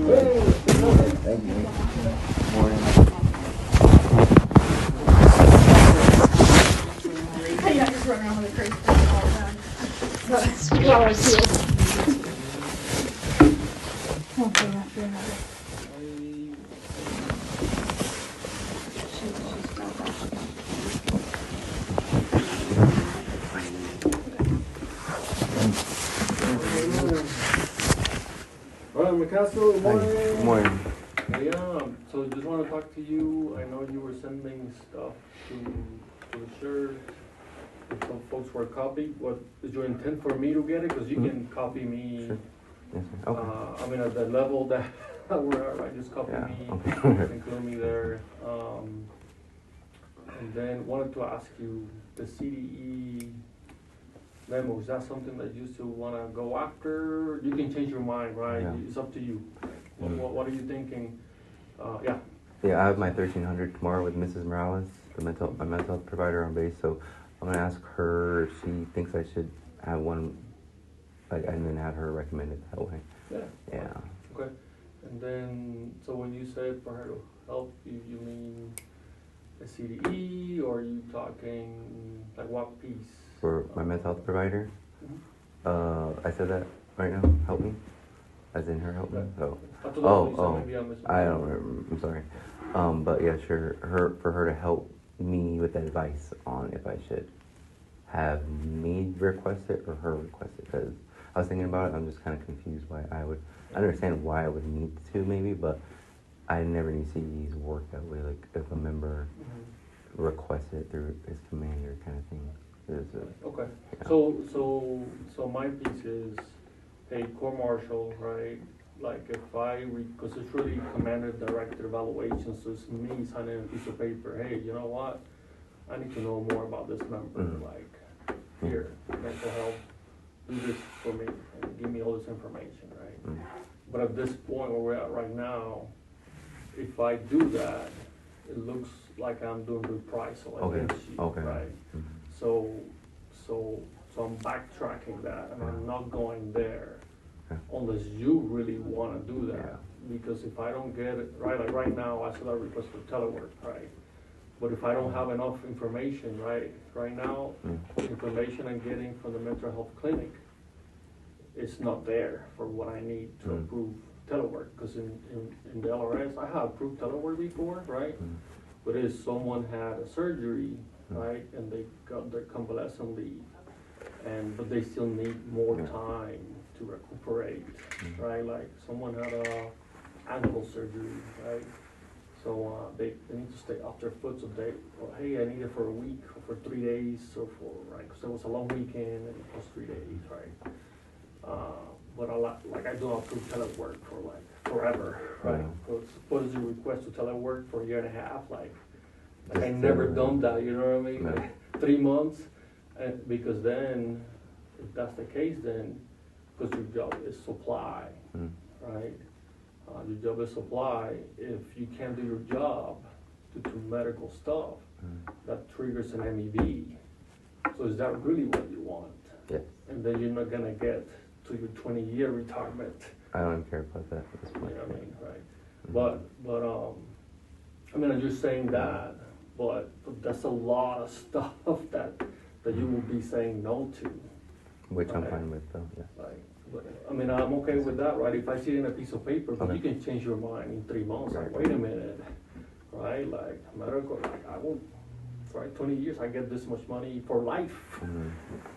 Thank you. Morning. Yeah, just running around with a crazy thing all the time. That's how I feel. One thing after another. All right, Mikhail, good morning. Good morning. Hey, so just want to talk to you. I know you were sending stuff to the church. Some folks were copied. What is your intent for me to get it? Because you can copy me. Sure. Yes, sir. Okay. I mean, at the level that we're at, right? Just copy me, Okay. include me there. And then wanted to ask you the CDE memo. Is that something that you still want to go after? You can change your mind, right? Yeah. It's up to you. What are you thinking? Yeah. Yeah, I have my 1300 tomorrow with Mrs. Morales, my mental health provider on base. So I'm gonna ask her if she thinks I should have one, like, and then have her recommend it that way. Yeah. Yeah. Okay. And then, so when you said for her to help you, you mean a CDE, or are you talking like what piece? For my mental health provider, I said that right now. Help me, as in her help me. Okay. Oh. Maybe I'm missing. I don't remember. I'm sorry. But yeah, sure. For her to help me with advice on if I should have me request it or her request it, because I was thinking about it. I'm just kind of confused why I understand why I would need to maybe, but I never knew CDs work that way. Like if a member requests it through his commander kind of thing. Okay. Yeah. So my piece is, hey, court martial, right? Like if because it's really commander directed evaluation, so it's me signing a piece of paper. Hey, you know what? I need to know more about this member. Like, here, mental health, do this for me, and give me all this information, right? But at this point where we're at right now, if I do that, it looks like I'm doing reprisal against you, right? So I'm backtracking that, and I'm not going there unless you really want to do that. Because if I don't get it right, like right now, I still have a request for telework, right? But if I don't have enough information, right now, information I'm getting from the mental health clinic, it's not there for what I need to approve telework. Because in the LRS, I have approved telework before, right? But if someone had a surgery, right, and they got their convalescent leave, but they still need more time to recuperate, right? Like someone had a ankle surgery, right? So they need to stay off their foot. So hey, I need it for a week or for 3 days or right? Because it was a long weekend and it was 3 days, right? But I don't approve telework for like forever, right? So suppose you request to telework for a year and a half, like I never done that, you know what I mean? Like 3 months, because then, if that's the case, then because your job is supply, right? Your job is supply. If you can't do your job due to medical stuff, that triggers an MEV. So is that really what you want? Yes. And then you're not gonna get to your 20-year retirement. I don't care about that at this point. You know what I mean, right? But I mean, I'm just saying that, but that's a lot of stuff that you will be saying no to. Which I'm fine with, though. Yeah. Right. But, I mean, I'm okay with that, right? If I see it in a piece of paper, but you can change your mind in 3 months. Like, wait a minute, right? Like medical, like I won't. Right, 20 years, I get this much money for life.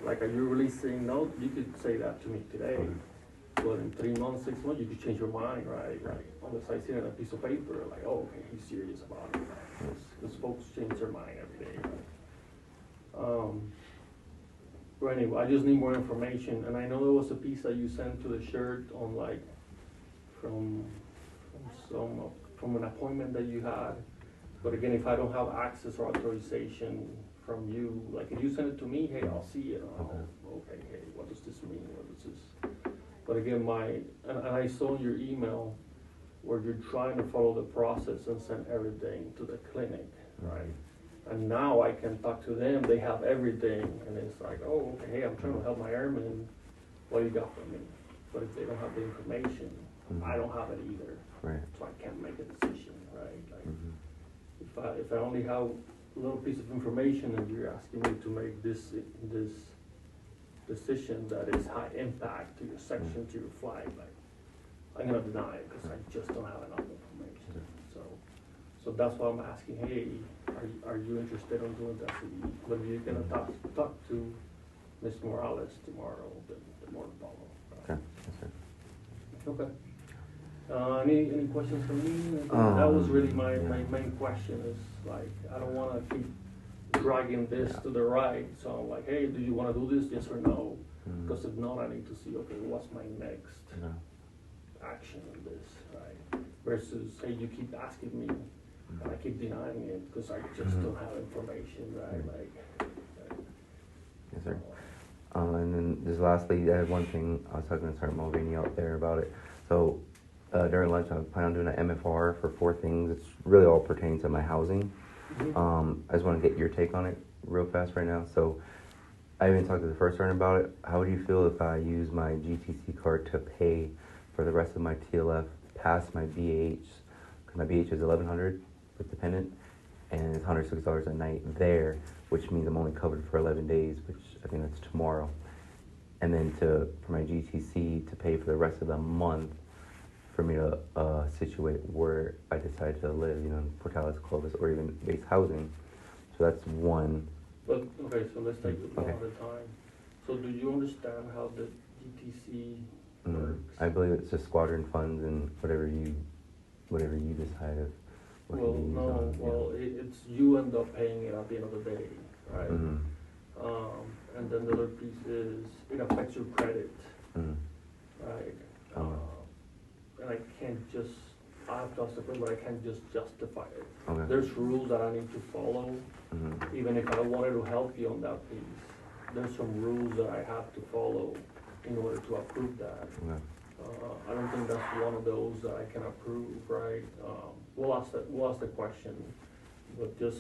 Like, are you really saying no? You could say that to me today, but in 3 months, 6 months, you could change your mind, right? Like, unless I see it on a piece of paper, like, oh, okay, he's serious about it. Because folks change their mind every day, right? But anyway, I just need more information, and I know there was a piece that you sent to the shirt on, like, from an appointment that you had. But again, if I don't have access or authorization from you, like if you send it to me, hey, I'll see it. Okay, hey, what does this mean? What does this? But again, and I saw in your email where you're trying to follow the process and send everything to the clinic, right? And now I can talk to them. They have everything, and it's like, oh, okay, hey, I'm trying to help my airmen. What do you got for me? but if they don't have the information, I don't have it either. Right. So I can't make a decision, right? Like, Mm-hmm. if I only have a little piece of information and you're asking me to make this decision that is high impact to your section, to your flag, like, I'm gonna deny it because I just don't have enough information. So that's why I'm asking, hey, are you interested in doing that? When you're gonna talk to Ms. Morales tomorrow, the more to follow. Okay. Yes, sir. Okay. Any questions for me? That was really my main question is like, I don't wanna keep dragging this to the right. So I'm like, hey, do you wanna do this? Yes or no? Because if not, I need to see, okay, what's my next action on this, right? Versus, hey, you keep asking me and I keep denying it because I just don't have information, right? Like, yes, sir. And then just lastly, I had one thing I was talking to Sergeant Mulvaney out there about it. So during lunch, I was planning on doing an MFR for 4 things. It's really all pertaining to my housing. I just want to get your take on it real fast right now. So I even talked to the first sergeant about it. How would you feel if I use my GTC card to pay for the rest of my TLF past my BH? Because my BH is $1,100 with dependent, and it's $106 a night there, which means I'm only covered for 11 days, which I think that's tomorrow. And then for my GTC to pay for the rest of the month for me to situate where I decide to live, in Portales, Clovis, or even base housing. So that's one. But, okay, so let's take it one at a time. So do you understand how the GTC works? I believe it's just squadron funds and whatever you decide of what you use on. It's you end up paying it at the end of the day, right? And then the other piece is it affects your credit, right? And I have to accept it, but I can't just justify it. Okay. There's rules that I need to follow, even if I wanted to help you on that piece. There's some rules that I have to follow in order to approve that. Okay. I don't think that's one of those that I can approve, right? We'll ask the question, but just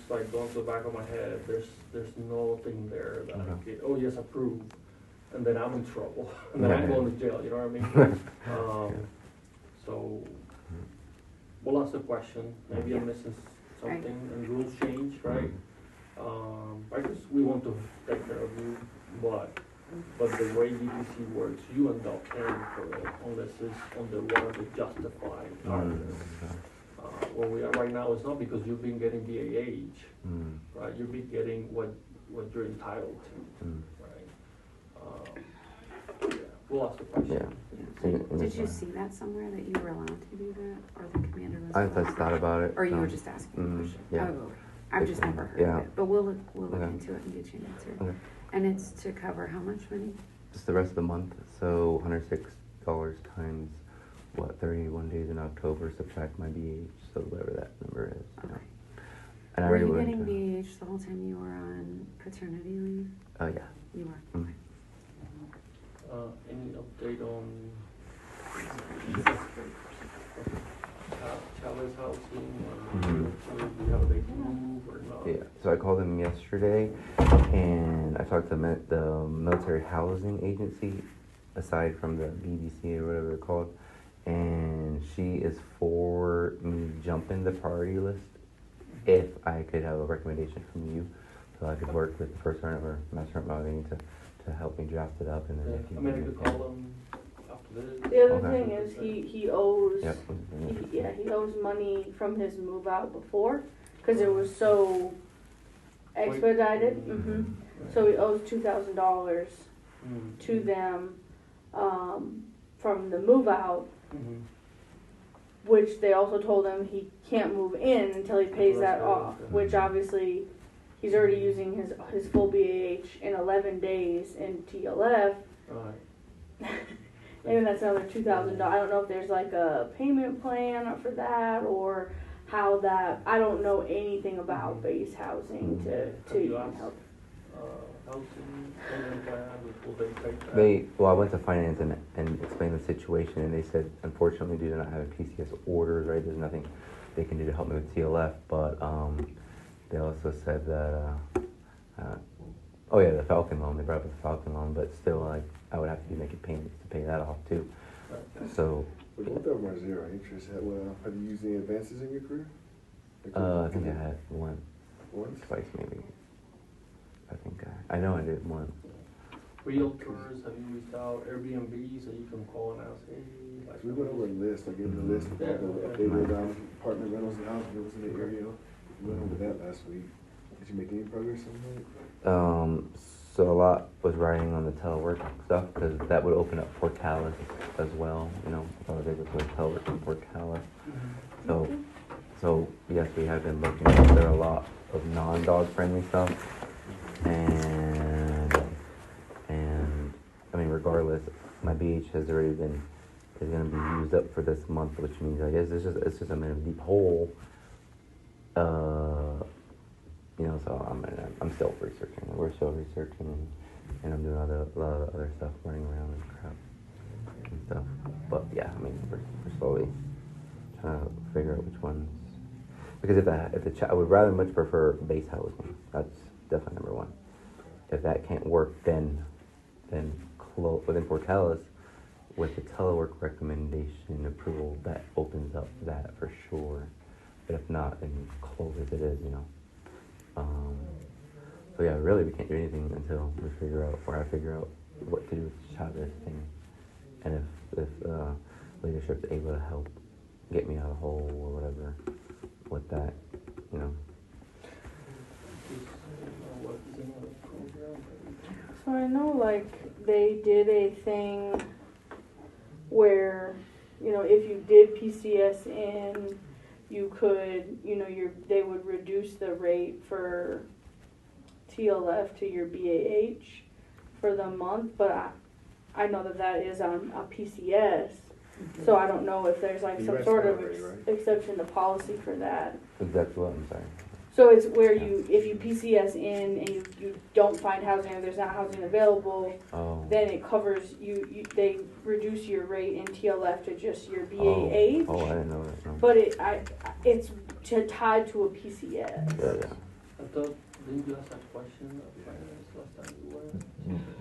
like going to the back of my head, there's nothing there that I get, oh yes, approve, and then I'm in trouble, and then I'm going to jail, you know what I mean? So we'll ask the question, maybe I'm missing something, and rules change, right? I guess we want to take care of you, but the way DPC works, you end up paying for it unless it's under one of the justified arguments. Where we are right now, it's not because you've been getting BAH, right? You've been getting what you're entitled to, right? We'll ask the question. Did you see that somewhere that you were allowed to do that, or the commander was? I just thought about it. Or you were just asking a question? Yeah. Oh, I've just never heard of it, but we'll look into it and get you an answer. Okay. And it's to cover how much money? Just the rest of the month. So $106 times 31 days in October, subtract my BH, so whatever that number is. Okay. And I Were you already getting went BH the whole time you were on paternity leave? yeah. You were. Okay. Any update on Chavez housing? Do you have a date to move or not? Yeah, so I called them yesterday, and I talked to the military housing agency, aside from the BBC or whatever they're called, and she is for me jumping the priority list if I could have a recommendation from you, so I could work with the first sergeant or master sergeant Malvini to help me draft it up, and then I mean, I could call them after this. The other Okay. thing is he owes Yep. he owes money from his move out before because it was so expedited. So he owes $2,000 to them from the move out, which they also told him he can't move in until he pays that off. Which obviously he's already using his full BAH in 11 days in TLF. Right. Maybe that's another $2,000. I don't know if there's like a payment plan for that or how that. I don't know anything about base housing to even help. Housing payment plan, will they take that? I went to finance and explained the situation, and they said, unfortunately, due to not having PCS orders, right, there's nothing they can do to help me with TLF, but they also said that, the Falcon loan, they brought up the Falcon loan, but still, like, I would have to be making payments to pay that off too. Right. So, But both of them are 0 interest. Have you used any advances in your career? I think I had once. twice maybe. I know I did one. Realtors, have you reached out, Airbnb, so you can call and ask, hey, like. We went over a list. I gave them a list of all the big apartment rentals and house rentals in the area. We went over that last week. Did you make any progress on that? So a lot was riding on the telework stuff because that would open up Portalis as well. You know, I was able to telework in Portalis. So yes, we have been looking. There are a lot of non-dog friendly stuff, and I mean, regardless, my BH is going to be used up for this month, which means I guess it's just I'm in a deep hole. You know, so I'm still researching. We're still researching, and I'm doing a lot of other stuff, running around and crap and stuff. But yeah, I mean, we're slowly trying to figure out which ones. Because I would rather much prefer base housing. That's definitely number one. If that can't work, then within Portalis, with the telework recommendation approval, that opens up that for sure. But if not, then close as it is, you know. So yeah, really, we can't do anything until we figure out what to do with the Chavez thing, and if leadership's able to help get me out of the hole or whatever with that, you know. So I know, like, they did a thing where, you know, if you did PCS in, you could, you know, they would reduce the rate for TLF to your BAH for the month, but I know that is on a PCS, so I don't know if there's like some sort of exception to policy for that. Exactly what I'm saying. So it's where if you PCS in and you don't find housing or there's not housing available, then it covers they reduce your rate in TLF to just your BAH. Oh, I didn't know that. No. But it's tied to a PCS. Yeah. I thought, didn't you ask that question of finance last time you were?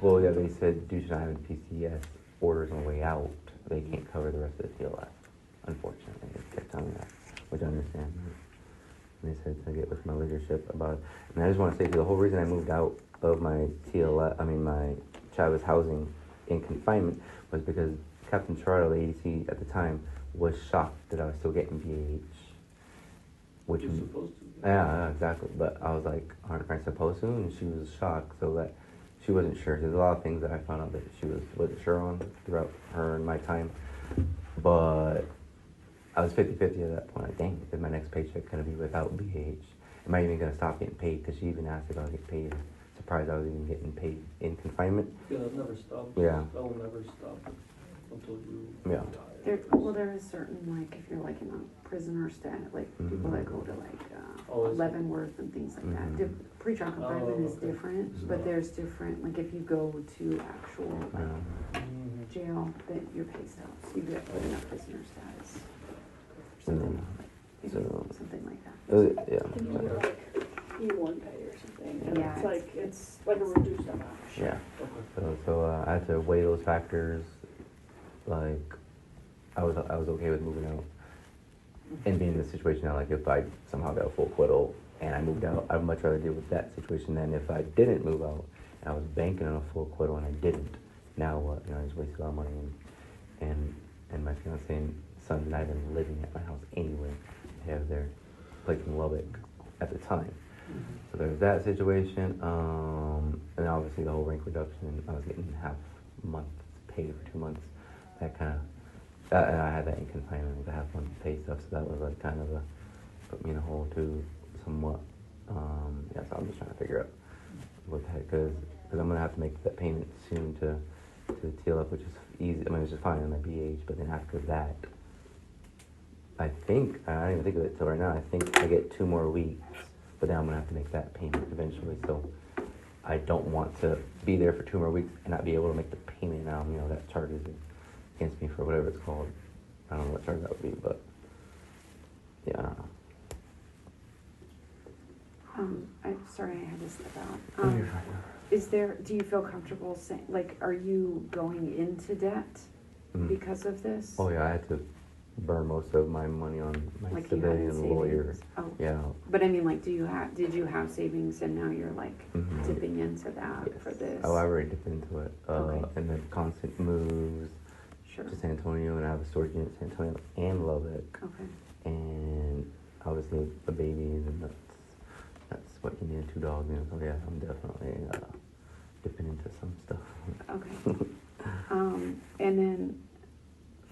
Well, yeah, they said due to not having PCS orders on the way out, they can't cover the rest of the TLF. Unfortunately, they kept telling me that, which I understand. And they said to get with my leadership about it. And I just want to say, the whole reason I moved out of my my Chavez housing in confinement was because Captain Charlie, the ADC at the time, was shocked that I was still getting BAH. Which You're supposed to. Yeah, exactly. But I was like, aren't I supposed to? And she was shocked, so that she wasn't sure. There's a lot of things that I found out that she wasn't sure on throughout her and my time. But I was 50-50 at that point. Like, dang, is my next paycheck going to be without BH? Am I even going to stop getting paid? Because she even asked if I would get paid. Surprised I was even getting paid in confinement. Yeah, that never stops. Yeah. That will never stop until you Yeah. There is certain, like, if you're like in a prisoner status, like people that go to like Leavenworth and things like that. Pretrial confinement is different, but there's different, like if you go to actual like jail, then your pay stops. You get put in a prisoner status. Something like that. Yeah. Can you get like E1 pay or something? And Yeah, it's like a reduced amount. Yeah. Okay. So I had to weigh those factors. Like, I was okay with moving out and being in this situation now. Like, if I somehow got a full acquittal and I moved out, I'd much rather deal with that situation than if I didn't move out and I was banking on a full acquittal and I didn't. Now what? You know, I just wasted all money and my fiance and son and I have been living at my house anyway. They have their place in Lubbock at the time. So there's that situation, and obviously the whole rank reduction. I was getting half month pay for 2 months. That kind of, and I had that in confinement, the half month pay stuff. So that was like kind of put me in a hole too, somewhat. So I'm just trying to figure out what the heck, because I'm gonna have to make that payment soon to the TLF, which is easy. I mean, it's just fine on my BH, but then after that, I think I don't even think of it till right now. I think I get 2 more weeks. But then I'm gonna have to make that payment eventually, so I don't want to be there for 2 more weeks and not be able to make the payment now. You know, that charges against me for whatever it's called. I don't know what charge that would be, but yeah, I don't know. I'm sorry, I had to step out. You're fine. do you feel comfortable saying, like, are you going into debt because of this? Oh yeah, I had to burn most of my money on my Like you had civilian lawyer. savings? Oh. Yeah. But I mean, like, did you have savings and now you're like dipping into that Yes. for this? Oh, I already dipped into it. Okay. And then constant moves Sure. to San Antonio, and I have a storage unit in San Antonio and Lubbock. Okay. And obviously the babies, and that's what you need, 2 dogs, you know. So yeah, I'm definitely dipping into some stuff. Okay. And then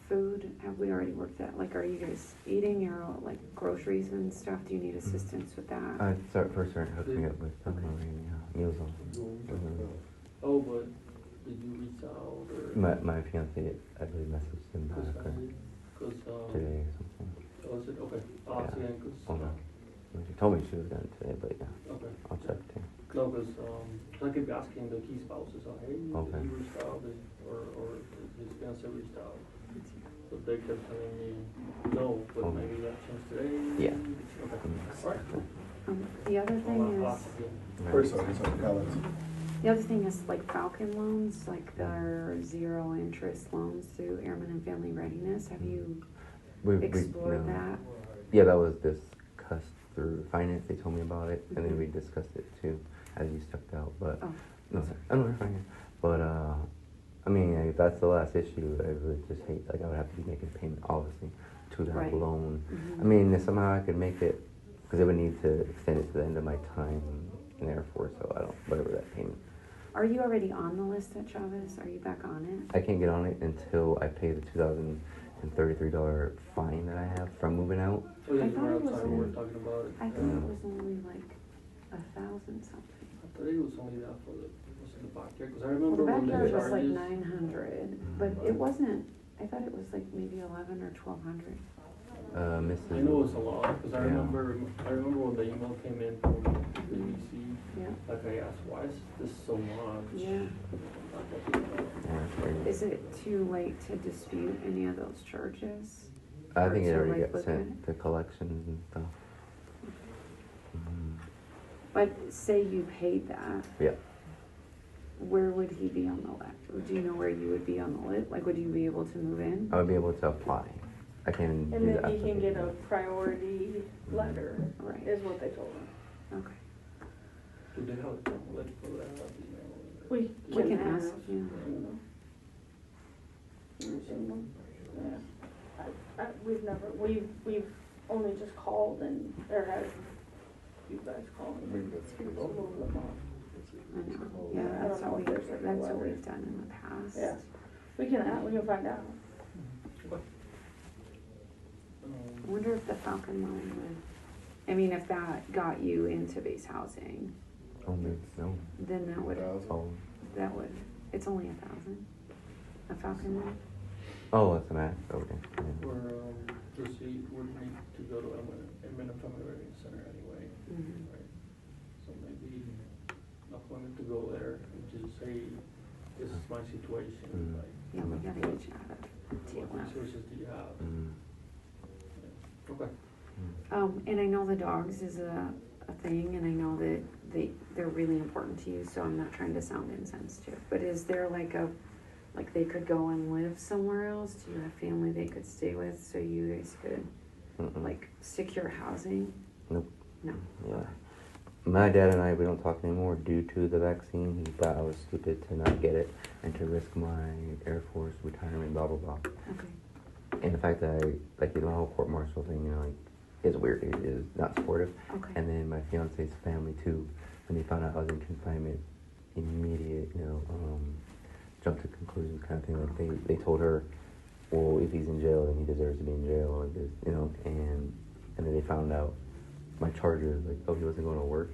food, have we already worked that? Like, are you guys eating your like groceries and stuff? Do you need assistance with that? I first started hooking me up with meals on. Oh, but did you reach out or? My fiance, I believe, messaged him back today or something. Oh, is it? Okay. Yeah. Yeah, 'cause, Oh, no. She told me she was done today, but yeah. Okay. I'll check too. No, because I keep asking the key spouses, hey, Okay. he reached out, or his fiance reached out. So they kept telling me no, but Okay. maybe that changed today. Yeah. Okay. All right. The other thing I'll is, ask again. First, it's on Collins. the other thing is like Falcon loans, like their 0 interest loans through Airmen and Family Readiness. Have you explored that? Yeah, that was discussed through finance. They told me about it, and then we discussed it too as you stepped out. But no, sorry. I know you're fine. But I mean, if that's the last issue, I would just hate. Like, I would have to be making payment, obviously, to that loan. I mean, if somehow I could make it, because I would need to extend it to the end of my time in the Air Force. So I don't, whatever that payment. Are you already on the list at Chavez? Are you back on it? I can't get on it until I pay the $2,033 fine that I have from moving out. Oh, yeah, I you thought were it was outside, we were talking about it. I thought it was only like 1,000 something. I thought it was only that for the backyard, because I Well, remember the when backyard the was like charges. 900, but it wasn't. I thought it was like maybe 11 or 1,200. Mrs. I know it's a lot, because I Yeah. remember when the email came in from the BBC, Yeah. like I asked, why is this so much? Yeah. Yeah, Is it too late to dispute any of those charges? I think it Or to, already like, got look sent at to collections and stuff. But say you paid that, Yeah. where would he be on the list? Do you know where you would be on the list? Like, would you be able to move in? I would be able to apply. I can And do then the he can get a application. priority letter, Right. is what they told him. Okay. Do they have a template for that? We We can ask, yeah. Yeah. We've only just called and, or had you guys called and Maybe that's move good. them off. I know. Yeah, I that's don't what know if there's like a letter. we've done in the past. Yeah, we can find out. I wonder if the Falcon loan would, I mean, if that got you into base housing, Oh, maybe, no. then that would, Oh. it's only 1,000, a Falcon loan? Oh, that's a max. Okay. Yeah. We're need to go to a minimum family readiness center anyway, Mhm. right? So maybe appointment to go there and just say, this is my situation, like, Yeah, we gotta get you out of what TLF. resources do you have? Mm. Okay. And I know the dogs is a thing, and I know that they're really important to you, so I'm not trying to sound insensitive, but is there like they could go and live somewhere else? Do you have family they could stay with, so you guys could, like, secure housing? Nope. No. Yeah. My dad and I, we don't talk anymore due to the vaccine. He thought I was stupid to not get it and to risk my Air Force retirement, blah, blah, blah. Okay. And the fact that the whole court-martial thing, is weird. It is not supportive. Okay. And then my fiance's family, too, when they found out I was in confinement, immediate, jump to conclusions kind of thing. Like, they told her, well, if he's in jail, then he deserves to be in jail, or this, and then they found out my charges, like, oh, he wasn't going to work?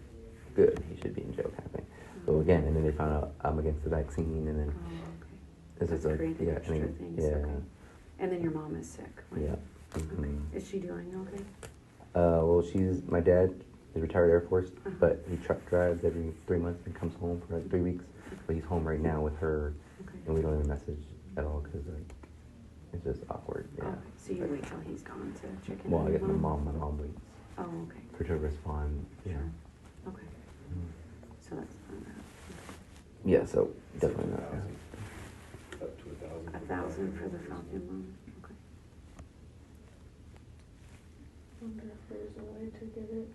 Good, he should be in jail kind of thing. So again, and then they found out I'm against the vaccine, and then Okay. it's just like, created yeah, extra things, yeah. okay. And then your mom is sick, right? Yeah. Okay. Mhm. Is she doing okay? Well, my dad is retired Air Force, Uh-huh. but he truck drives every 3 months and comes home for like 3 weeks. But he's home right now with her, Okay. and we don't even message at all because it's just awkward. Yeah. Okay. So you wait till he's gone to check in Well, on I your guess my mom waits Oh, okay. for her to respond. Yeah. Sure. Okay. Mm. So that's not Yeah, so definitely not. Up to 1,000. 1,000 for the Falcon loan, okay. Wonder if there's a way to get it,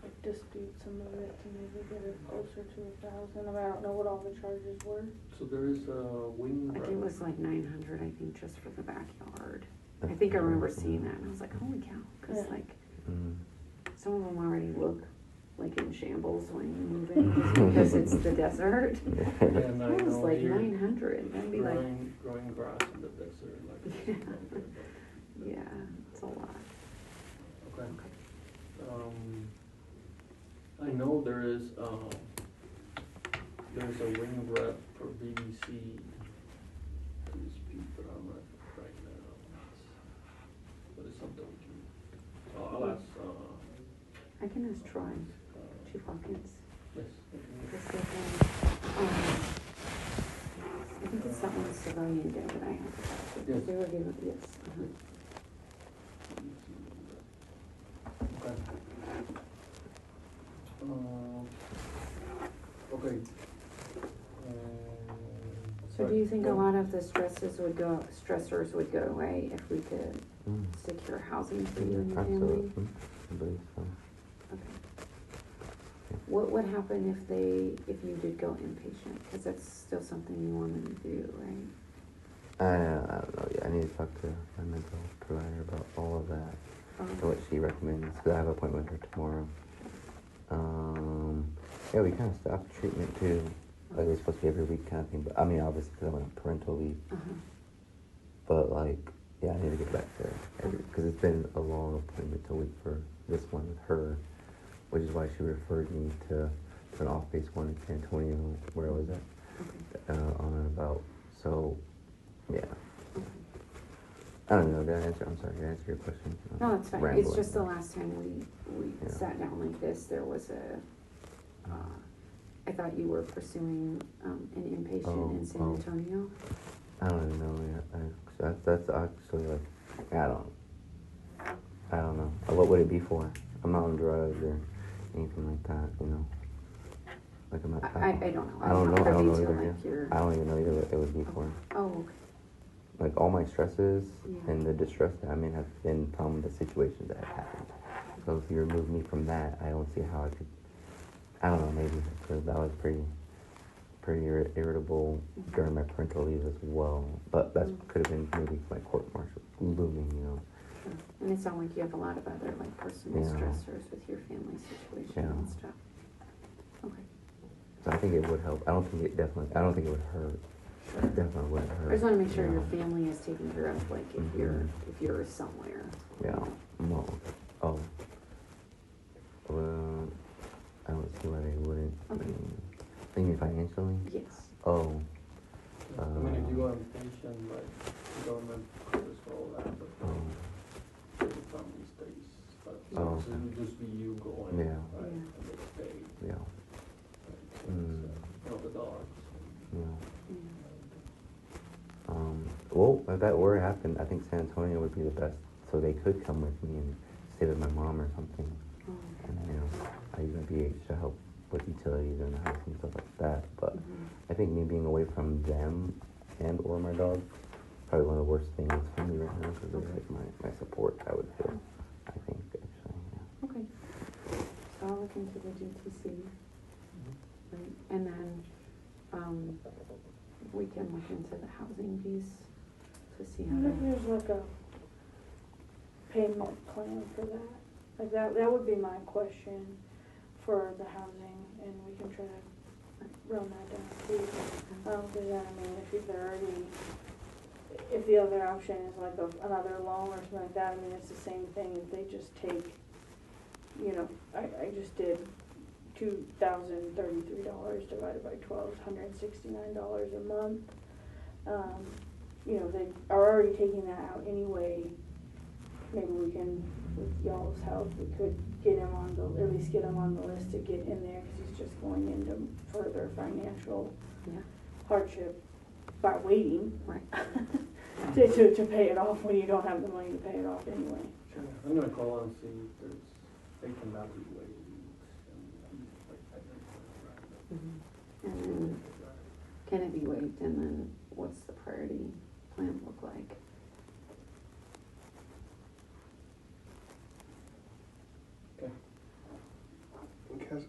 like dispute some of it to maybe get it closer to 1,000. I mean, I don't know what all the charges were. So there is a wing. I think it was like 900, I think, just for the backyard. I think I remember seeing that, and I was like, holy cow, because Yeah. like, Mm. some of them already look like in shambles when you move in, because it's the desert. And I It was know like here, 900, that'd be like, growing grass in the desert, like this is not good, but- yeah, it's a lot. Okay. I know there's a wing rep for BBC to dispute, but I'm not right now. But it's something we can, I'll ask, I can ask Troy, Chief Hawkins. yes. Because they I think it's that one civilian day that I have to talk to. Yes. They were giving, yes. Okay. Okay. So do you think a lot of the stressors would go away if we could Mm. secure housing for you and your Absolutely. family? I believe so. Okay. What would happen if you did go inpatient? Because that's still something you wanted to do, right? I don't know. Yeah, I need to talk to my mental health provider about all of that. And what she recommends, because I have an appointment with her tomorrow. Yeah, we kind of stopped treatment too. Like it was supposed to be every week kind of thing, but I mean, obviously because I went on parental leave. Uh-huh. But like, yeah, I need to get back there because it's been a long appointment to wait for this one with her, which is why she referred me to an off-base one in San Antonio, where I was at, Okay. on and about. So, yeah. Okay. I don't know. Did I answer? I'm sorry. Did I answer your question? No, it's fine. Rambling. It's just the last time we Yeah. sat down like this, there was I thought you were pursuing an inpatient in San Antonio. I don't even know yet. That's actually like, I don't know. What would it be for? I'm not on drugs or anything like that, you know. Like I'm not. I don't know. I don't know. I don't know Privy to, either. like, your- I don't even know either what it would be for. Oh, okay. Like all my stresses Yeah. and the distress that I'm in have been from the situations that have happened. So if you remove me from that, I don't see how I could. I don't know. Maybe because I was pretty irritable during my parental leave as well. But that could have been maybe my court martial looming, you know. Sure. And it sounds like you have a lot of other like personal Yeah. stressors with your family situation Yeah. and stuff. Okay. So I think it would help. I don't think it would hurt. Sure. It definitely wouldn't hurt. I just want to make sure Yeah. your family is taken care of, like if you're somewhere. Yeah. No. Oh. Well, I don't see why they wouldn't. Okay. Thinking financially? Yes. Oh. I mean, if you go on patient, like, the government covers for all that, but Oh. the family stays. But Oh, so it would just be you going, Yeah. right, Yeah. and they stay, Yeah. right, so Mm. it's, the dogs. Yeah. Yeah. Well, if that were to happen, I think San Antonio would be the best. So they could come with me and stay with my mom or something. Oh, And, you know, I use my BH to help with utilities in the house and stuff like that. But I think me being away from them and or my dog, probably one of the worst things for me right now because they're like my support, I would feel. I think, actually, yeah. Okay. So I'll look into the DTC. Right. And then we can look into the housing piece to see how that. There's like a payment plan for that. Like that would be my question for the housing, and we can try to run that down too. Because then, I mean, if the other option is like another loan or something like that, I mean, it's the same thing. If they just take, you know, I just did $2,033 divided by 12 is $169 a month. You know, they are already taking that out anyway. Maybe we can, with y'all's help, we could get him at least get him on the list to get in there, because he's just going into further financial hardship by waiting, Right. to pay it off when you don't have the money to pay it off anyway. Sure. I'm gonna call and see if they can evaluate. And then, can it be waived, and then what's the priority plan look like?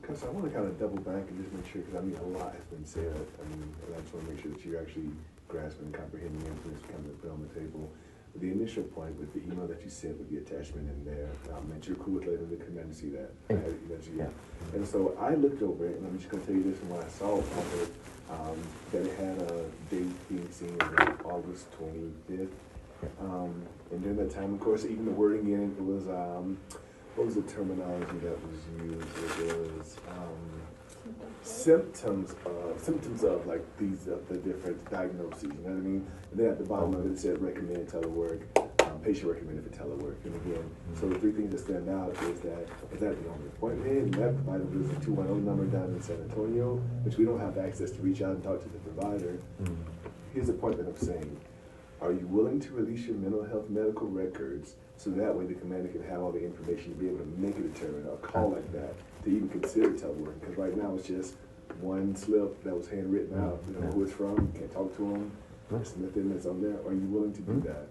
Because I want to kind of double back and just make sure, because I mean, a lot has been said. I mean, and I just want to make sure that you're actually grasping and comprehending the information kind of put on the table. But the initial point with the email that you sent with the attachment in there, that you're cool with letting the commander see that. Yeah. And so I looked over it, and I'm just going to tell you this from what I saw on it, that it had a date being seen on August 25th. And during that time, of course, even the wording in it was, what was the terminology that was used? It was symptoms of like these the different diagnoses. You know what I mean? And then at the bottom of it said recommended telework, patient recommended for telework. And again, so the three things that stand out is that the only appointment? And that provider was a 210 number down in San Antonio, which we don't have access to reach out and talk to the provider. Here's the point that I'm saying. Are you willing to release your mental health medical records so that way the commander can have all the information to be able to make a determination or a call like that to even consider telework? Because right now it's just one slip that was handwritten out. You know who it's from, you can't talk to them, there's nothing that's on there. Are you willing to do that?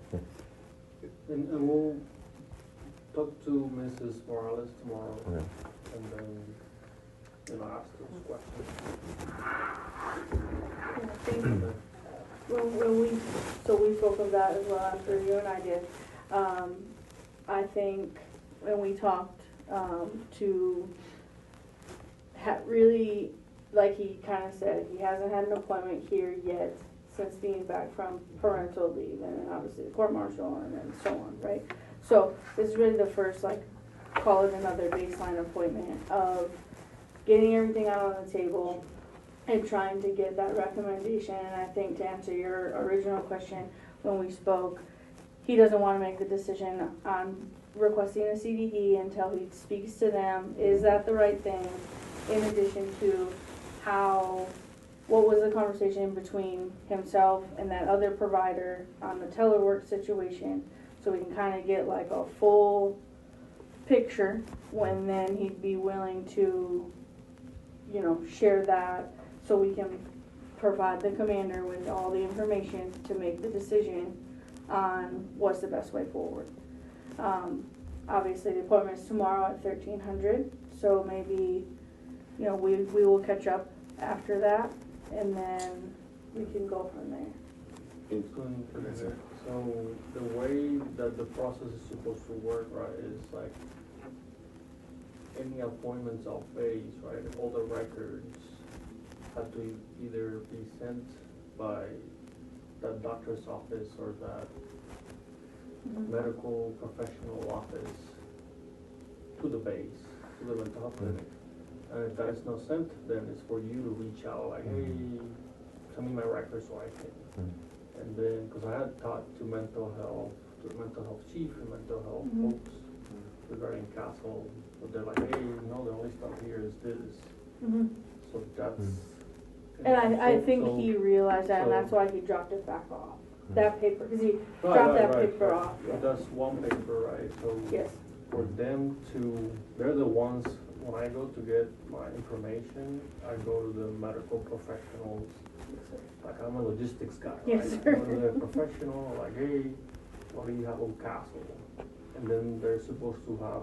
And we'll talk to Mrs. Morales tomorrow, and then, ask those questions. We spoke of that as well after you and I did. I think when we talked to really, like he kind of said, he hasn't had an appointment here yet since being back from parental leave, and then obviously the court martial and then so on, right? So this is really the first, like, call it another baseline appointment of getting everything out on the table and trying to get that recommendation. And I think to answer your original question when we spoke, he doesn't want to make the decision on requesting a CDE until he speaks to them. Is that the right thing? In addition to what was the conversation between himself and that other provider on the telework situation, so we can kind of get like a full picture when then he'd be willing to, share that, so we can provide the commander with all the information to make the decision on what's the best way forward. Obviously the appointment is tomorrow at 1300, so maybe, we will catch up after that, and then we can go from there. So the way that the process is supposed to work, right, is like any appointments of phase, right, all the records have to either be sent by that doctor's office or that medical professional office to the base, to the mental health clinic. And if that is not sent, then it's for you to reach out, like, hey, send me my records so I can. And then, because I had talked to the mental health chief and mental health folks regarding Castle, but they're like, hey, no, the only stuff here is this. So that's... And I think he realized that, and that's why he dropped it back off. That paper, because he dropped that paper off. Yeah. That's one paper, right? So yes. For them they're the ones, when I go to get my information, I go to the medical professionals. Like, I'm a logistics guy, right? Yes, sir. I go to the professional, like, hey, what do you have on Castle? And then they're supposed to have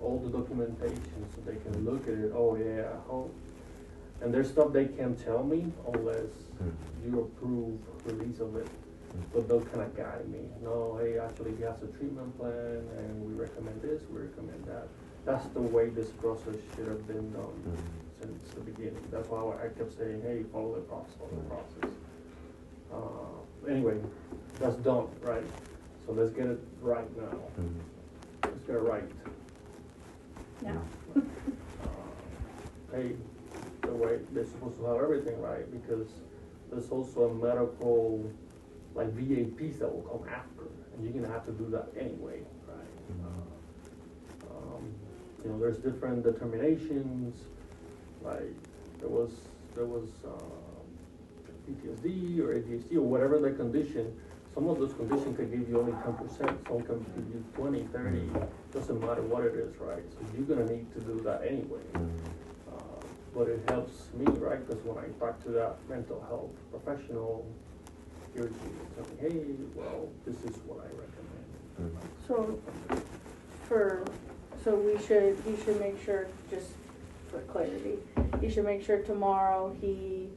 all the documentation so they can look at it. Oh yeah, and there's stuff they can't tell me unless you approve release of it. But they'll kind of guide me. No, hey, actually he has a treatment plan and we recommend this, we recommend that. That's the way this process should have been done since the beginning. That's why I kept saying, hey, follow the process, anyway, that's done, right? So let's get it right now. Let's get it right. Now. Hey, the way they're supposed to have everything right, because there's also a medical, like VAPs that will come after, and you're gonna have to do that anyway, right? There's different determinations, like there was PTSD or ADHD or whatever the condition. Some of those conditions could give you only 10%, some can give you 20, 30, doesn't matter what it is, right? So you're gonna need to do that anyway. but it helps me, right? Because when I talk to that mental health professional, he or she will tell me, hey, well, this is what I recommend. So he should make sure, just for clarity, he should make sure tomorrow he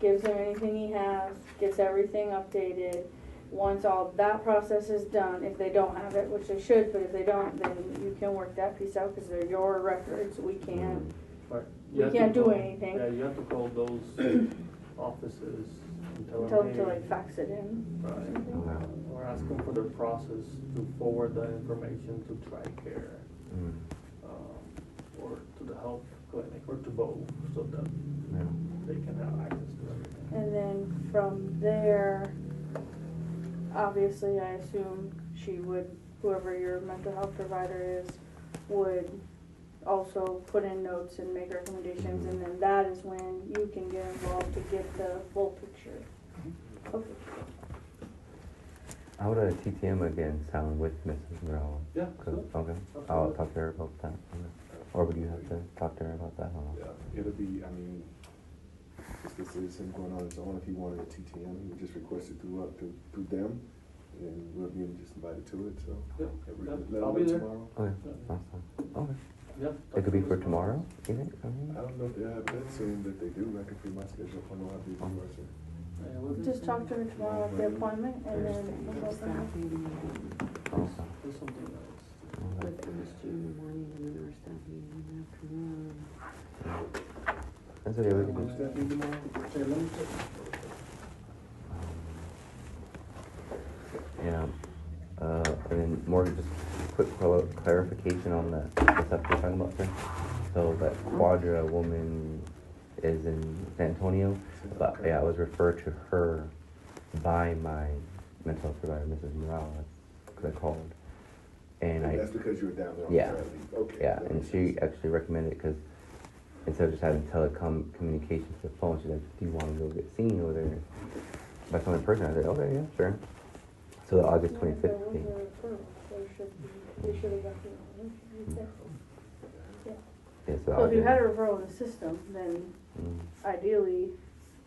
gives them anything he has, gets everything updated. Once all that process is done, if they don't have it, which they should, but if they don't, then you can work that piece out because they're your records. We can't. Right. We can't do anything. Yeah, you have to call those offices and tell Tell them, them to like fax it in. right. Or ask them for their process to forward that information to TRICARE, or to the health clinic, or to both, so that they can have access to everything. And then from there, obviously, I assume she would, whoever your mental health provider is, would also put in notes and make recommendations, and then that is when you can get involved to get the full picture. Okay. How would a TTM again sound with Mrs. Morales? Yeah, sure. Okay, I'll talk to her about that. Okay. Or would you have to talk to her about that? Yeah, it'll be, I mean, if this is him going on his own, if he wanted a TTM, he would just request it through them, and we'll be just invited to it, so. I'll be there. Tomorrow. Okay, awesome. Okay. Yeah. It could be for tomorrow, you think? I don't know if they have that soon, that they do, I can free my schedule, I know I'll be there, so. Just talk to her tomorrow at the appointment, and then we'll go from there. Awesome. There's something else. With MSG in the morning and then our staff meeting in the afternoon. That's okay, we can Who's do that meeting tomorrow? Okay, let me check. Yeah. And then more just quick clarification on the stuff you're talking about there. So that Quadra woman is in San Antonio, but yeah, I was referred to her by my mental health provider, Mrs. Morales, because I called. And That's because you were down there on yeah, Saturday. Okay. yeah, and she actually recommended, because instead of just having communication to the phone, she's like, do you want to go get seen over there by some in person? I said, okay, yeah, sure. So the August 25th date. They should have got the. Yeah, So if you had a referral in the system, then Mm. ideally,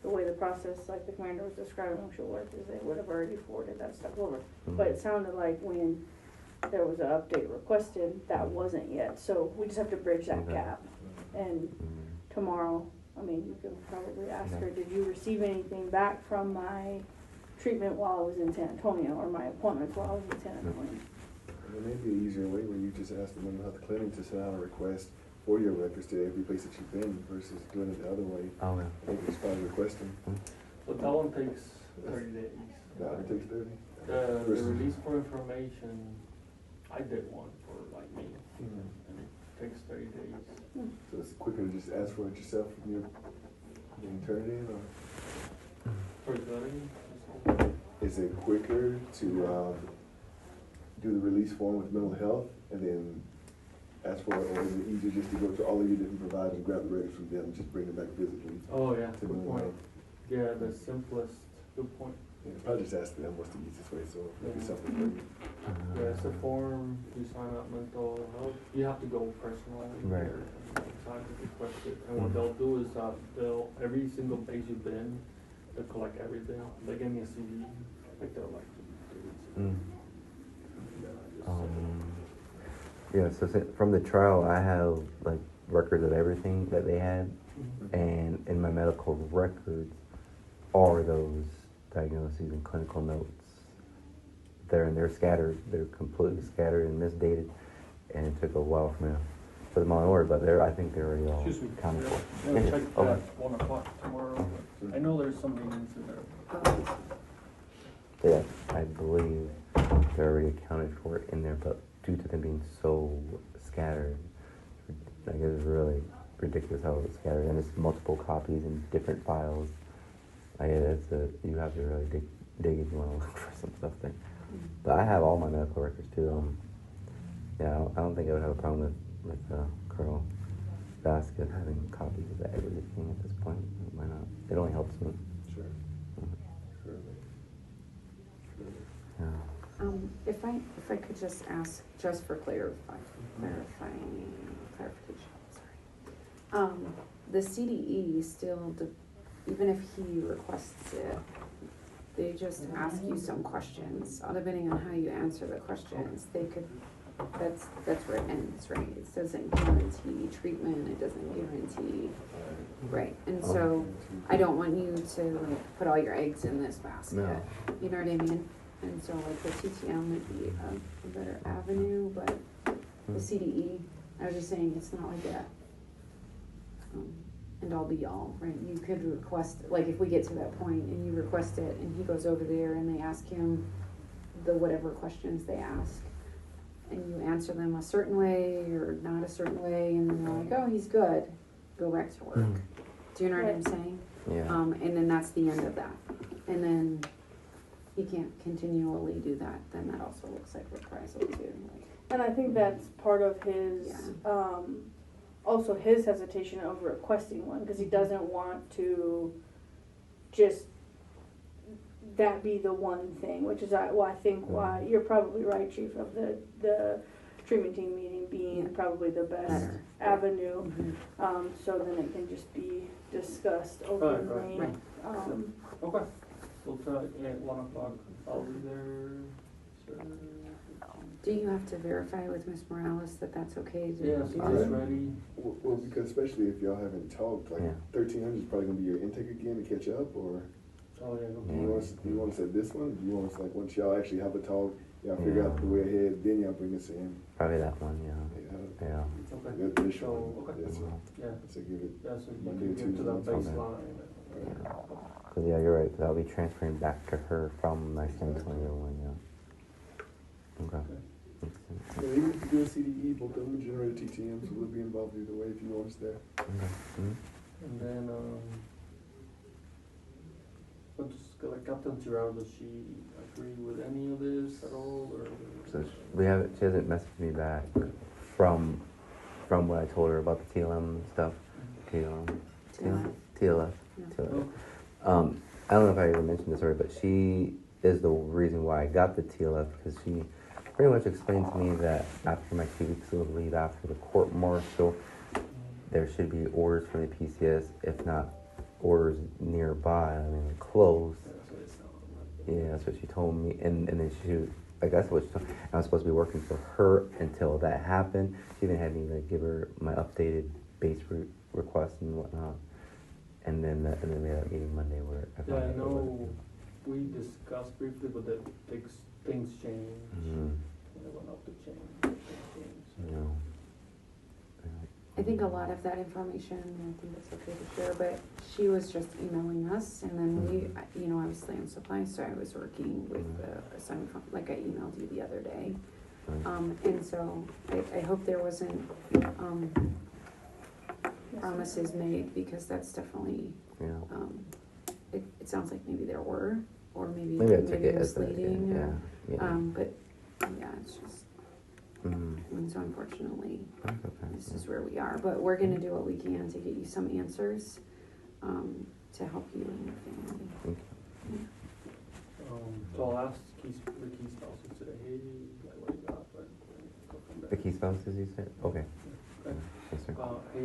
the way the process, like the commander was describing, should work, is they would have already forwarded that stuff over. But it sounded like when there was an update requested, that wasn't yet, so we just have to bridge that Okay. gap. And tomorrow, I mean, you can probably ask her, did you receive anything back from my treatment while I was in San Antonio, or my appointments while I was in San Antonio? And there may be an easier way where you just ask the mental health clinic to send out a request for your records to every place that you've been versus doing it the other way. Oh, yeah. They can just file requesting. So that one takes 30 days. No, it takes 30. The release for information, I did one for like me, and it takes 30 days. So it's quicker to just ask for it yourself when you turn it in, or For 30? is it quicker to do the release form with mental health and then ask for it, or is it easier just to go to all of your different providers and grab the records from them and just bring them back physically? Oh, yeah, To good mental point. health? Yeah, the simplest, good point. Yeah, probably just ask them what's the easiest way, so it'll be something for you. Yeah, it's a form, you sign up mental health, you have to go personally Right. there and sign to request it. And what they'll do is they'll, every single place you've been, they'll collect everything. They gave me a CD, I think they're like 2 weeks. Yeah, so from the trial, I have like records of everything that they had, and in my medical records are those diagnoses and clinical notes. They're scattered. They're completely scattered and misdated, and it took a while for me to put them all in order. But I think they're already all Excuse me. accounted for. We'll check Okay. that 1 o'clock tomorrow. I know there's some meetings in there. Yeah, I believe they're already accounted for in there, but due to them being so scattered, like it's really ridiculous how it's scattered, and it's multiple copies in different files. Like you have to really dig if you want to look for some stuff there. But I have all my medical records too. Yeah, I don't think I would have a problem with Colonel Vazquez having copies of everything at this point. Why not? It only helps me. Sure. Yeah. If I could just ask, just for clarification, sorry. the CDE still, even if he requests it, they just ask you some questions. Depending on how you answer the questions, they could, that's where it ends, right? It doesn't guarantee treatment, it doesn't guarantee, right? And so, I don't want you to like put all your eggs in this basket. No. You know what I mean? And so like the TTM might be a better avenue, but the CDE, I was just saying, it's not like a end all be all, right? You could request, like if we get to that point and you request it and he goes over there and they ask him the whatever questions they ask, and you answer them a certain way or not a certain way, and then they're like, oh, he's good, go back to work. Do you know what I'm saying? Yeah. And then that's the end of that. And then he can't continually do that, then that also looks like reprisal too. And I think that's part of his, also his hesitation over requesting one, because he doesn't want to just that be the one thing, which is why I think why you're probably right, Chief, of the treatment team meeting being probably the best avenue. So then it can just be discussed openly. Right. Okay. We'll try at 1 o'clock. I'll be there. So. Do you have to verify with Ms. Morales that that's okay to Yes, do it's that? ready. Well, because especially if y'all haven't talked, like 1300 is probably gonna be your intake again to catch up, or Oh yeah. do you want to say this one? Do you want us like once y'all actually have a talk, y'all figure out the way ahead, then y'all bring us in? Probably that one, yeah. Okay. This So, one. okay. Yes, sir. Yeah. So give it. Yeah, so you Monday, can get to that Tuesday, baseline. Cause yeah, you're right, cause I'll be transferring back to her from my San Antonio one, Okay. Makes sense. Yeah, even if you do a CDE, both of them generate a TTM, so we'll be involved either way if you want us there. Okay. And then, what does like Captain Gerard, does she agree with any of this at all, or? So she hasn't messaged me back from what I told her about the TLM stuff. TLF. I don't know if I ever mentioned this already, but she is the reason why I got the TLF, because she pretty much explained to me that after my 2 weeks of leave after the court martial, there should be orders from the PCS, if not orders nearby, close. Yeah, that's what she told me. And then I guess what she told me, I was supposed to be working for her until that happened. She even had me give her my updated base request and whatnot. And then we had a meeting Monday where I know we discussed briefly, but that things change. They went up to change. I think a lot of that information, I think it's okay to share, but she was just emailing us, and then we, obviously on supply, so I was working with the assignment, like I emailed you the other day. And so I hope there wasn't promises made, because that's definitely, it sounds like maybe there were, or maybe misleading. But yeah, it's just, so unfortunately, this is where we are. But we're gonna do what we can to get you some answers, to help you and your family. So I'll ask the key spouses today, hey, like what you got, but the key spouses, you said? Okay. Okay. Yes, sir. Hey,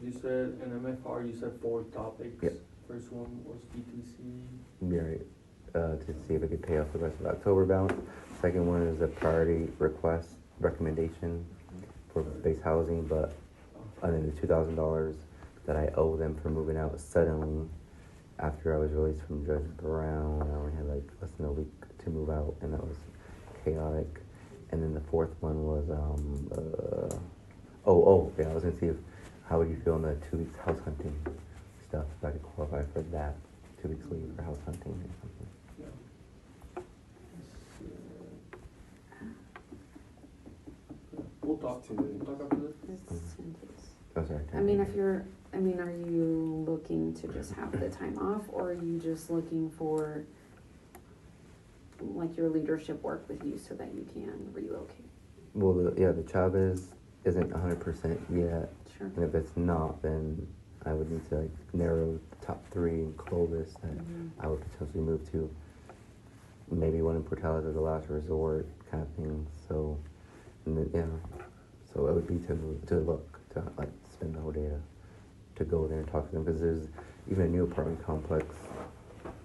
you said in MFR, you said 4 topics. Yep. First one was DTC. Yeah, right. To see if it could pay off the rest of October balance. Second one is a priority request recommendation for base housing, but under the $2,000 that I owe them for moving out suddenly after I was released from Judge Brown. I only had less than a week to move out, and that was chaotic. And then the fourth one was I was gonna see how would you feel on the 2 weeks house hunting stuff, if I could qualify for that 2 weeks leave for house hunting or something. We'll talk after this. Oh, sorry. Are you looking to just have the time off, or are you just looking for your leadership work with you so that you can relocate? Well, the Chavez isn't 100% yet. Sure. And if it's not, then I would need to narrow the top 3 in Clovis that I would potentially move to. Maybe one in Portales as a last resort kind of thing. So, and then, so it would be to look to spend the whole day to to go there and talk to them, because there's even a new apartment complex.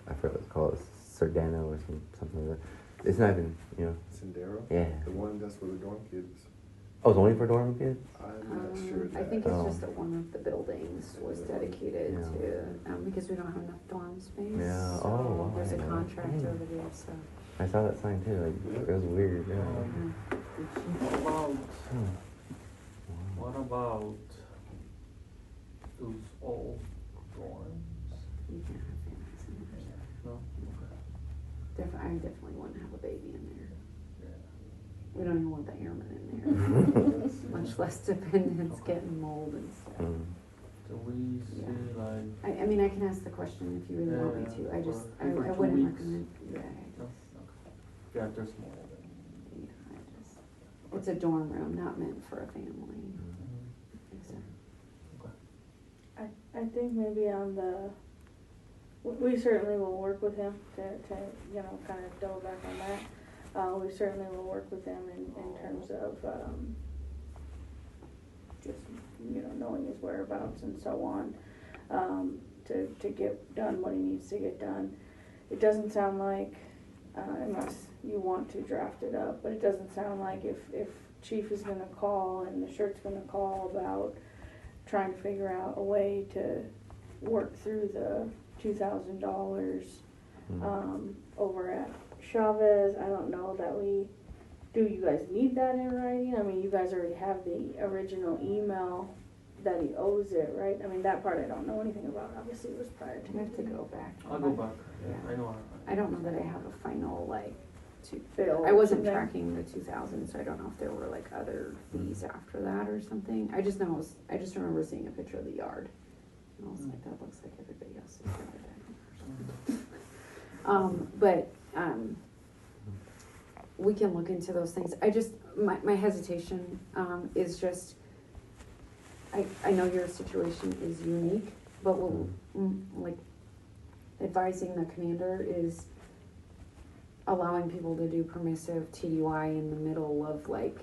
I forget what it's called, Sardano or something like that. It's not even, you know. Sendero? Yeah. The one that's for the dorm kids. Oh, it's only for dorm kids? I'm not sure. I think it's just that one of the buildings was dedicated Yeah. to, because we don't have enough dorm space. Yeah. So Oh, wow. there's a Yeah. contract over there, so. I saw that sign too. Like, it was weird. Yeah. What about, Hmm. what about those old dorms? You can have families in there. No? I definitely wouldn't have a baby in there. Yeah. We don't even want the airmen in there. Much less dependents getting mold and stuff. Mm. Do we see like, I mean, I can ask the question if you really want me to. I just, I for 2 wouldn't weeks. recommend, no? Okay. Yeah, they're small then. it's a dorm room, not meant for a family. Exactly. I think maybe on the, we certainly will work with him to you know, kind of double back on that. We certainly will work with him in terms of, just, you know, knowing his whereabouts and so on, to get done what he needs to get done. It doesn't sound like, unless you want to draft it up, but it doesn't sound like if Chief is gonna call and the shirt's gonna call about trying to figure out a way to work through the $2,000 over at Chavez. I don't know that do you guys need that in writing? I mean, you guys already have the original email that he owes it, right? I mean, that part I don't know anything about. Obviously, it was prior to. I have to go back. I'll go back. Yeah. I know. I don't know that I have a final, like, Bill I wasn't something. tracking the 2,000, so I don't know if there were like other fees after that or something. I just know, I just remember seeing a picture of the yard. And I was like, that looks like everybody else's yard. But we can look into those things. I just, my hesitation is just, I know your situation is unique, but we'll, like, advising the commander is allowing people to do permissive TDY in the middle of like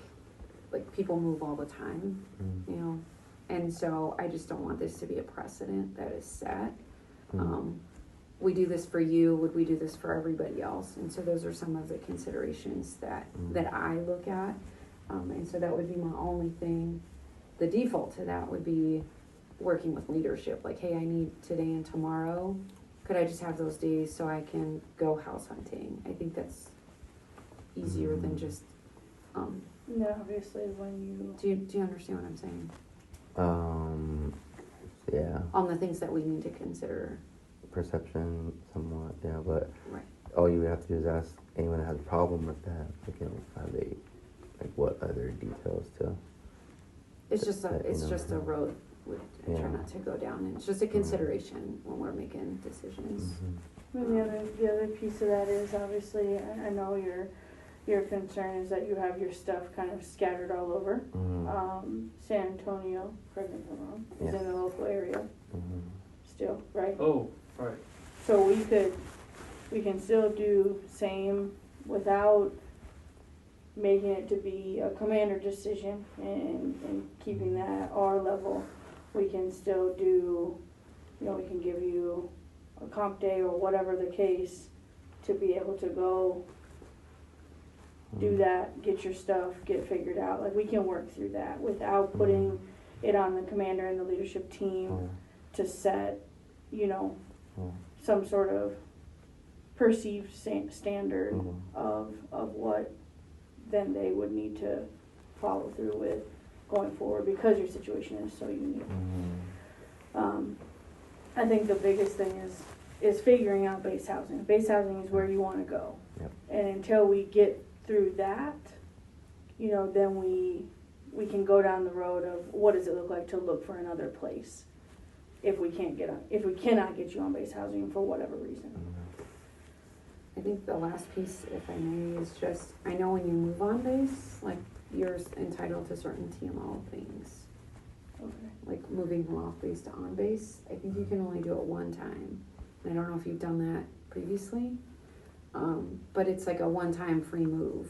people move all the time, you know? And so I just don't want this to be a precedent that is set. We do this for you, would we do this for everybody else? And so those are some of the considerations that I look at. And so that would be my only thing. The default to that would be working with leadership, like, hey, I need today and tomorrow. Could I just have those days so I can go house hunting? I think that's easier than just, No, obviously when do you understand what I'm saying? Yeah. On the things that we need to consider. Perception, somewhat, yeah, but Right. all you would have to do is ask anyone that has a problem with that, like, you know, have they, like, what other details to. It's just that, you know, just a road I try Yeah. not to go down, and it's just a consideration when we're making decisions. And the other piece of that is obviously, I know your concern is that you have your stuff kind of scattered all over. San Antonio, correct me if I'm wrong, is in the local area still, right? Oh, right. So we can still do same without making it to be a commander decision and keeping that at our level. We can still do, you know, we can give you a comp day or whatever the case to be able to go do that, get your stuff, get figured out. Like, we can work through that without putting it on the commander and the leadership team to set, you know, some sort of perceived standard of what then they would need to follow through with going forward, because your situation is so unique. I think the biggest thing is figuring out base housing. Base housing is where you want to go. Yep. And until we get through that, you know, then we can go down the road of what does it look like to look for another place if we cannot get you on base housing for whatever reason. I think the last piece, if I may, is just, I know when you move on base, like, you're entitled to certain TMO things. Okay. Like moving from off base to on base, I think you can only do it one time. I don't know if you've done that previously, but it's like a one-time free move.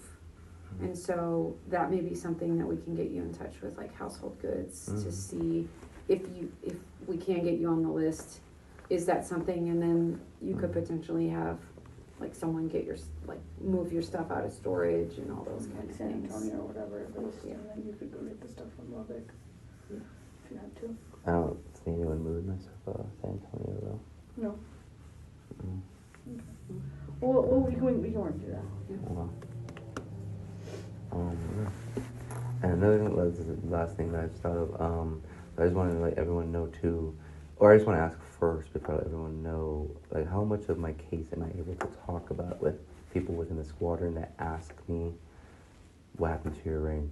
And so that may be something that we can get you in touch with, like Household Goods, to see if we can get you on the list, is that something, and then you could potentially have, like, someone get your, like, move your stuff out of storage and all those kind of San things. Antonio or whatever it is, Yeah. and then you could go get the stuff from Lubbock. Yeah. If you had to. I don't see anyone moving my stuff out of San Antonio though. No. Mm. Well, we can work through that. Well, yeah. And another thing was the last thing that I just thought of. I just wanted to let everyone know too, or I just want to ask first before I let everyone know, like, how much of my case am I able to talk about with people within the squadron that ask me what happened to your rank?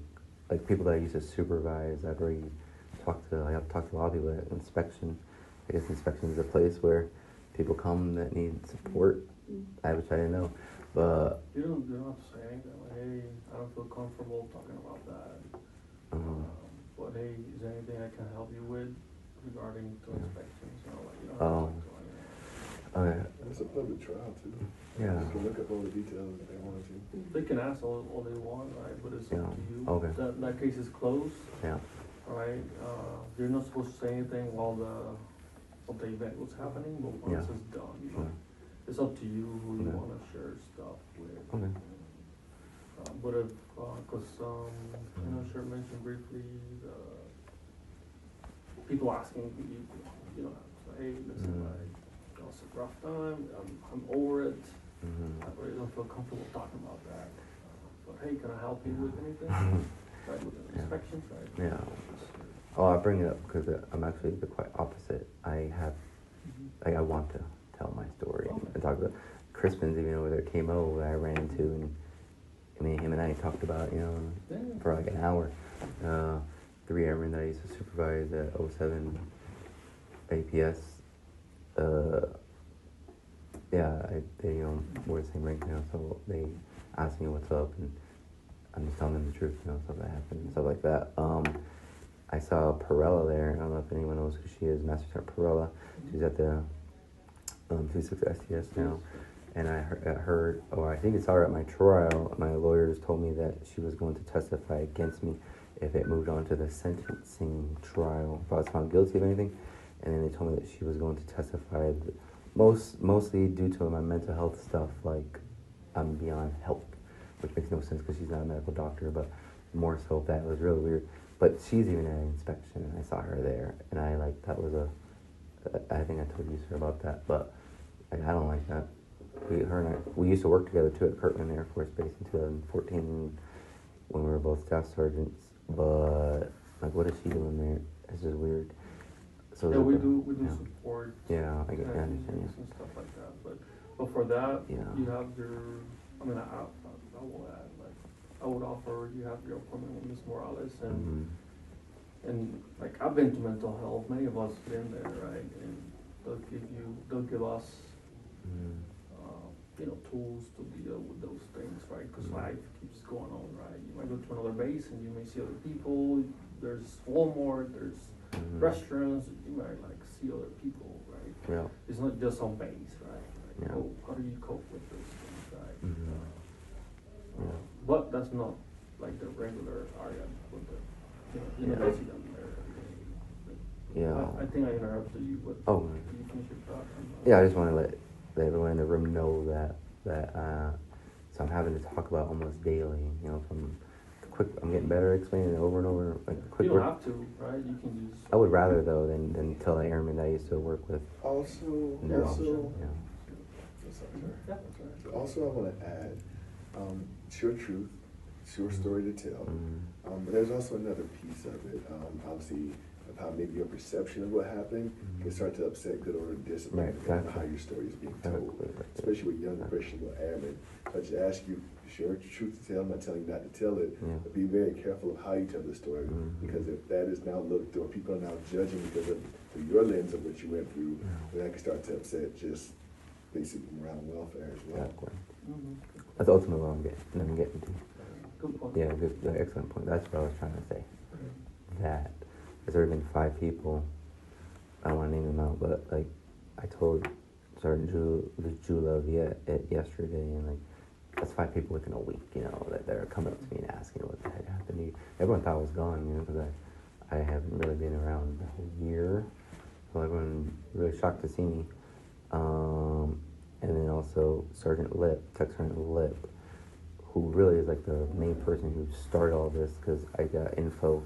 Like, people that I used to supervise, I've already talked to. I've talked to a lot of people at inspection. I guess inspection is a place where people come that need support. Which I didn't know, but You don't have to say anything like, hey, I don't feel comfortable talking about that. But hey, is there anything I can help you with regarding to inspections? You know, like, you don't have to talk to anyone. okay, It's a public trial too. yeah, You can look up all the details if they want to. They can ask all they want, right? But it's Yeah. up to you. Okay. That case is closed, yeah, right? You're not supposed to say anything while the event was happening, but once Yeah. it's done, you know, okay, it's up to you who you Okay. want to share stuff with. okay, But if, cause, you know, Shirt mentioned briefly, the people asking you know, say, hey, listen, like, it's a rough time, I'm over it, I really don't feel comfortable talking about that. But hey, can I help you with anything? Right, with the Yeah. inspections, right? yeah. Oh, I bring it up because I'm actually the quite opposite. I have, like, I want to tell my story and talk about. Crispin's even over there came over, I ran into, and I mean, him and I talked about, you know, for like an hour. 3 airmen that I used to supervise at 07 APS. They we're the same rank now, so they asked me what's up, and I'm just telling them the truth, you know, stuff that happened and stuff like that. I saw Perella there. I don't know if anyone knows who she is, Master Sergeant Perella. She's at the 26 STS now. And I heard, or I think it's her at my trial, my lawyers told me that she was going to testify against me if it moved on to the sentencing trial, if I was found guilty of anything. And then they told me that she was going to testify mostly due to my mental health stuff, like I'm beyond help, which makes no sense because she's not a medical doctor, but more so that was really weird. But she's even at an inspection, and I saw her there, and I I think I told you, sir, about that, but like, I don't like that. We used to work together too at Kirtland Air Force Base in 2014 when we were both staff sergeants. But like, what is she doing there? It's just weird. So Yeah, we do yeah. support. Yeah, I understand. and stuff like that. But for that, Yeah. you have your. I mean, I will add, like, I would offer you have your appointment with Ms. Morales, and like, I've been to mental health. Many of us been there, right? And they'll give us. You know, tools to deal with those things, right? Because life keeps going on, right? You might go to another base and you may see other people. There's Walmart, there's restaurants. You might like see other people, right? Yeah. It's not just on base, right? Like, Yeah. how do you cope with those things, right? Yeah. But that's not like the regular area with the, you know, you see them there every day. Yeah. I think I interrupted you, but Oh. can you finish your thought? Yeah, I just want to let everyone in the room know that so I'm having to talk about almost daily. You know, I'm getting better at explaining it over and over. Like quick You don't work. have to, right? You can just. I would rather though than tell the airmen that I used to work with. Also, Yeah. I want to add, it's your truth, it's your story to tell. But there's also another piece of it. Obviously, of how maybe your perception of what happened can start to upset good order and discipline, Right, depending on exactly. how your story is being told, Exactly. especially with young impressionable airmen. So I just ask you, share your truth to tell. I'm not telling you not to tell it, Yeah. but be very careful of how you tell the story, because if that is now looked, or people are now judging because of through your lens of what you went through, then that can start to upset just basic morale and welfare as well. Exactly. That's ultimately what I'm getting to. Good point. Yeah, good, excellent point. That's what I was trying to say. That there's already been 5 people. I don't want to name them out, but like I told Sergeant Jula yesterday, and like that's 5 people within a week. You know, that they're coming up to me and asking what the heck happened to you. Everyone thought I was gone, you know, because I haven't really been around the whole year, so everyone really shocked to see me. And then also Sergeant Lip, Tech Sergeant Lip, who really is like the main person who started all this, because I got info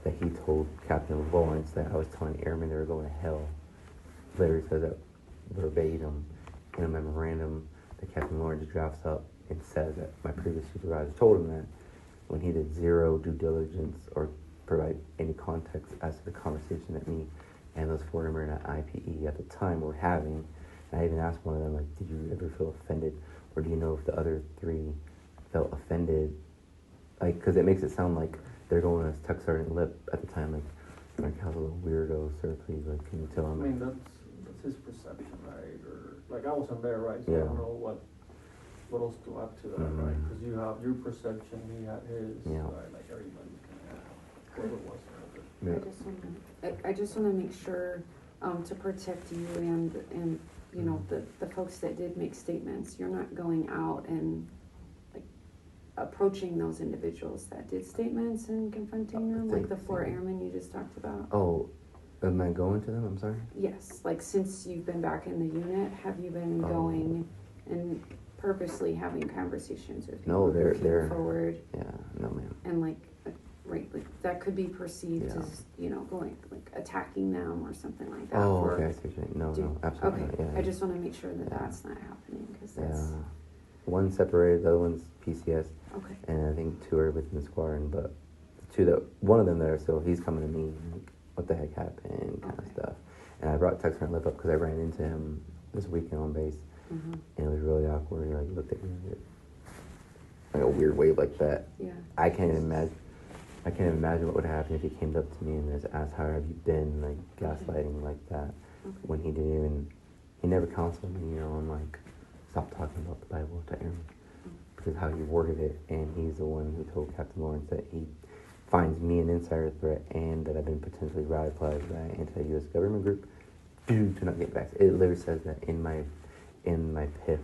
that he told Captain Lawrence that I was telling airmen they were going to hell. Literally says that verbatim in a memorandum that Captain Lawrence drafts up and says that my previous supervisor told him that when he did zero due diligence or provide any context as to the conversation that me and those 4 airmen at IPE at the time were having. And I even asked one of them, like, did you ever feel offended? Or do you know if the other 3 felt offended? Like, because it makes it sound like they're going as Tech Sergeant Lip at the time, like how's a little weirdo, sir, please, like, can you tell him? I mean, that's his perception, right? Or, like, I wasn't there, right? So Yeah. I don't know what else to add to that, right? Because you have your perception, he had his, Yeah. right? Like, everybody's gonna have whatever it was. Yeah. I just wanna make sure, to protect you and, you know, the folks that did make statements, you're not going out and, like, approaching those individuals that did statements and confronting them, like the 4 airmen you just talked about? Oh, am I going to them? I'm sorry? Yes, like, since you've been back in the unit, have you been going and purposely having conversations with people No, they're who came forward? Yeah, no, ma'am. And like, right, like that could be perceived Yeah. as, you know, going, like attacking them or something like that. Oh, for- okay, I see what you're saying. No, do- no, absolutely Okay, not. Yeah, I just wanna make sure that that's not happening, cause that's, yeah. One separated, the other one's PCS, okay, and I think 2 are within the squadron, but the 2 that, one of them there, so he's coming to me, like, what the heck happened, kind of Okay. stuff. And I brought Tech Sergeant Lip up because I ran into him this weekend on base, and it was really awkward. He, like, looked at me like a weird way like that. yeah, I can't even imagine what would happen if he came up to me and just asked, how have you been, like, gaslighting like that, okay, when he didn't even, he never counseled me, you know, and, like, stop talking about the Bible to airmen, because how he worded it, and he's the one who told Captain Lawrence that he finds me an insider threat and that I've been potentially radicalized by an anti-U.S. government group due to not getting vaccinated. It literally says that in my PIF,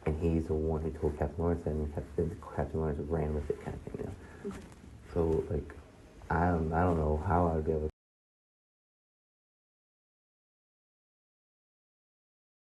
and he's the one who told Captain Lawrence that, and Captain Lawrence ran with it, kind of thing, you know. okay. So, like, I don't know how I'd be able